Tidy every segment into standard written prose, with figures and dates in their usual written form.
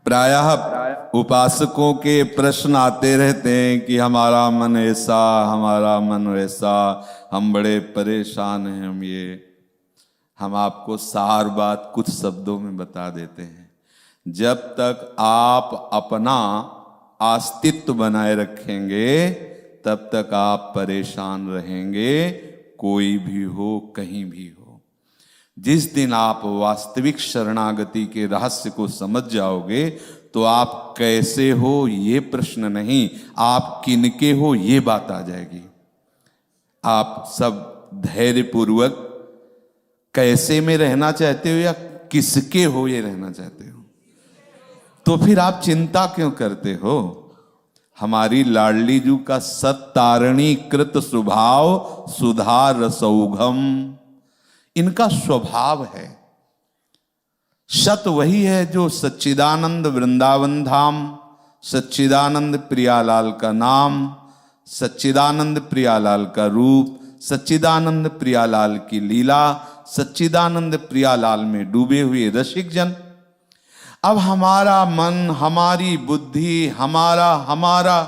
प्रायः उपासकों के प्रश्न आते रहते हैं कि हमारा मन ऐसा, हमारा मन वैसा, हम बड़े परेशान हैं। हम आपको सार बात कुछ शब्दों में बता देते हैं। जब तक आप अपना अस्तित्व बनाए रखेंगे तब तक आप परेशान रहेंगे, कोई भी हो, कहीं भी हो। जिस दिन आप वास्तविक शरणागति के रहस्य को समझ जाओगे तो आप कैसे हो ये प्रश्न नहीं, आप किनके हो ये बात आ जाएगी। आप सब धैर्यपूर्वक कैसे में रहना चाहते हो या किसके हो ये रहना चाहते हो, तो फिर आप चिंता क्यों करते हो। हमारी लाडली जू का सत्तारणी कृत स्वभाव सुधा रसौघम, इनका स्वभाव है। सत वही है जो सच्चिदानंद वृंदावन धाम, सच्चिदानंद प्रियालाल का नाम, सच्चिदानंद प्रियालाल का रूप, सच्चिदानंद प्रियालाल की लीला, सच्चिदानंद प्रियालाल में डूबे हुए रसिक जन। अब हमारा मन, हमारी बुद्धि, हमारा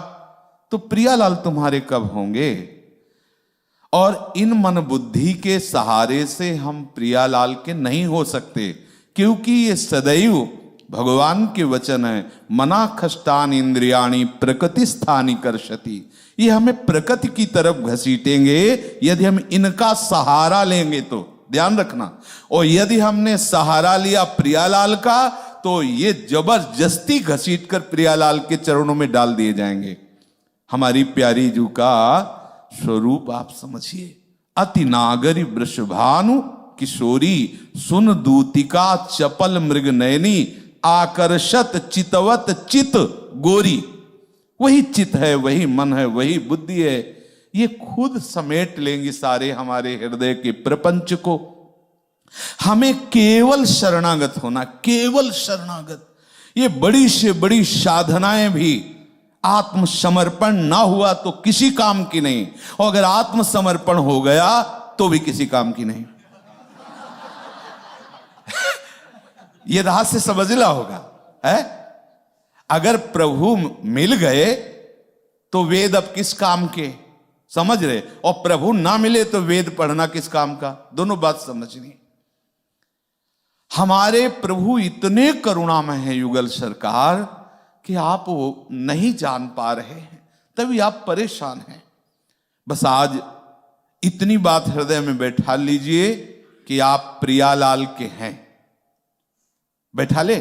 तो प्रियालाल तुम्हारे कब होंगे। और इन मन बुद्धि के सहारे से हम प्रियालाल के नहीं हो सकते, क्योंकि ये सदैव भगवान के वचन है, मना खष्टान इंद्रियाणी प्रकृति स्थानी कर्षति। ये हमें प्रकृति की तरफ घसीटेंगे यदि हम इनका सहारा लेंगे तो, ध्यान रखना। और यदि हमने सहारा लिया प्रियालाल का तो ये जबरदस्ती घसीट कर प्रियालाल के चरणों में डाल दिए जाएंगे। हमारी प्यारी जू का स्वरूप आप समझिए। अति नागरी वृषभानु किशोरी सुन दूतिका चपल मृग नयनी आकर्षत चितवत चित गोरी। वही चित है, वही मन है, वही बुद्धि है। ये खुद समेट लेंगी सारे हमारे हृदय के प्रपंच को। हमें केवल शरणागत होना, केवल शरणागत। ये बड़ी से बड़ी साधनाएं भी आत्मसमर्पण ना हुआ तो किसी काम की नहीं, और अगर आत्मसमर्पण हो गया तो भी किसी काम की नहीं। यह रहस्य समझना होगा है। अगर प्रभु मिल गए तो वेद अब किस काम के, समझ रहे, और प्रभु ना मिले तो वेद पढ़ना किस काम का, दोनों बात समझनी। हमारे प्रभु इतने करुणामय हैं युगल सरकार कि आप वो नहीं जान पा रहे हैं, तभी आप परेशान हैं। बस आज इतनी बात हृदय में बैठा लीजिए कि आप प्रियालाल के हैं। बैठा ले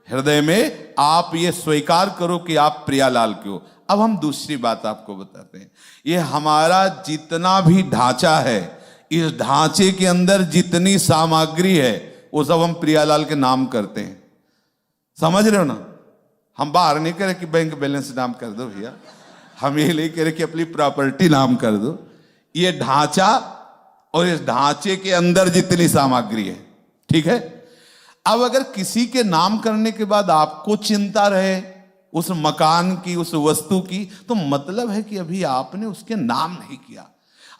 हृदय में, आप ये स्वीकार करो कि आप प्रियालाल के हो। अब हम दूसरी बात आपको बताते हैं। ये हमारा जितना भी ढांचा है, इस ढांचे के अंदर जितनी सामग्री है वो सब हम प्रियालाल के नाम करते हैं। समझ रहे हो ना। हम बाहर नहीं कह रहे कि बैंक बैलेंस नाम कर दो भैया, हम ये नहीं कह रहे कि अपनी प्रॉपर्टी नाम कर दो। ये ढांचा और इस ढांचे के अंदर जितनी सामग्री है, ठीक है। अब अगर किसी के नाम करने के बाद आपको चिंता रहे उस मकान की, उस वस्तु की, तो मतलब है कि अभी आपने उसके नाम नहीं किया।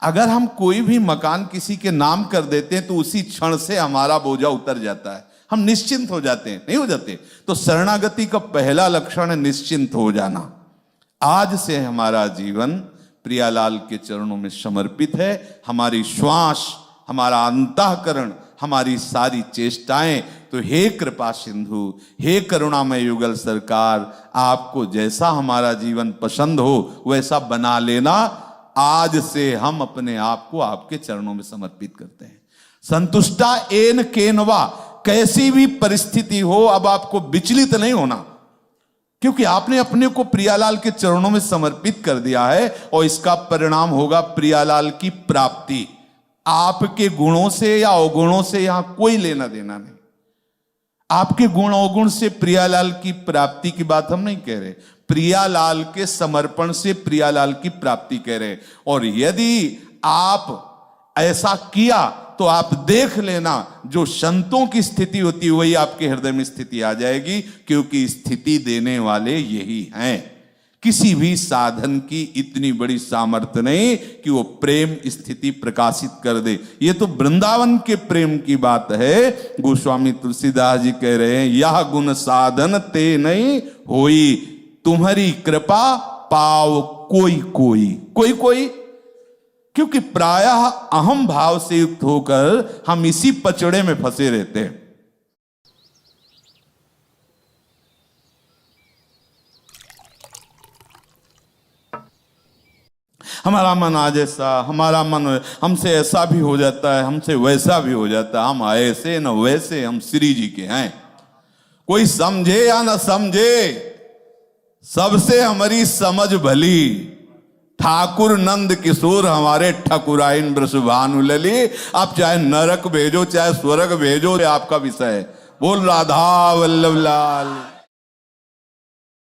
अगर हम कोई भी मकान किसी के नाम कर देते हैं तो उसी क्षण से हमारा बोझा उतर जाता है, हम निश्चिंत हो जाते हैं, नहीं हो जाते। तो शरणागति का पहला लक्षण है निश्चिंत हो जाना। आज से हमारा जीवन प्रियालाल के चरणों में समर्पित है। हमारी श्वास, हमारा अंतःकरण, हमारी सारी चेष्टाएं। तो हे कृपा सिंधु, हे करुणामय युगल सरकार, आपको जैसा हमारा जीवन पसंद हो वैसा बना लेना। आज से हम अपने आप को आपके चरणों में समर्पित करते हैं। संतुष्टा एन केनवा, कैसी भी परिस्थिति हो अब आपको विचलित नहीं होना, क्योंकि आपने अपने को प्रियालाल के चरणों में समर्पित कर दिया है। और इसका परिणाम होगा प्रियालाल की प्राप्ति। आपके गुणों से या अवगुणों से यहां कोई लेना देना नहीं। आपके गुण अवगुण से प्रियालाल की प्राप्ति की बात हम नहीं कह रहे, प्रियालाल के समर्पण से प्रियालाल की प्राप्ति कह रहे। और यदि आप ऐसा किया तो आप देख लेना, जो संतों की स्थिति होती है वही आपके हृदय में स्थिति आ जाएगी, क्योंकि स्थिति देने वाले यही हैं। किसी भी साधन की इतनी बड़ी सामर्थ्य नहीं कि वो प्रेम स्थिति प्रकाशित कर दे। ये तो वृंदावन के प्रेम की बात है। गोस्वामी तुलसीदास जी कह रहे हैं, यह गुण साधन ते नहीं होई, तुम्हारी कृपा पाव कोई कोई। कोई कोई क्योंकि प्रायः अहम भाव से युक्त होकर हम इसी पचड़े में फंसे रहते हैं। हमारा मन आज ऐसा, हमारा मन हमसे ऐसा भी हो जाता है, हमसे वैसा भी हो जाता है। हम ऐसे न वैसे, हम श्री जी के हैं। कोई समझे या न समझे, सबसे हमारी समझ भली। ठाकुर नंद किशोर हमारे ठकुराइन वृषभानु लली। आप चाहे नरक भेजो चाहे स्वर्ग भेजो, आपका विषय है। बोल राधा वल्लभ लाल।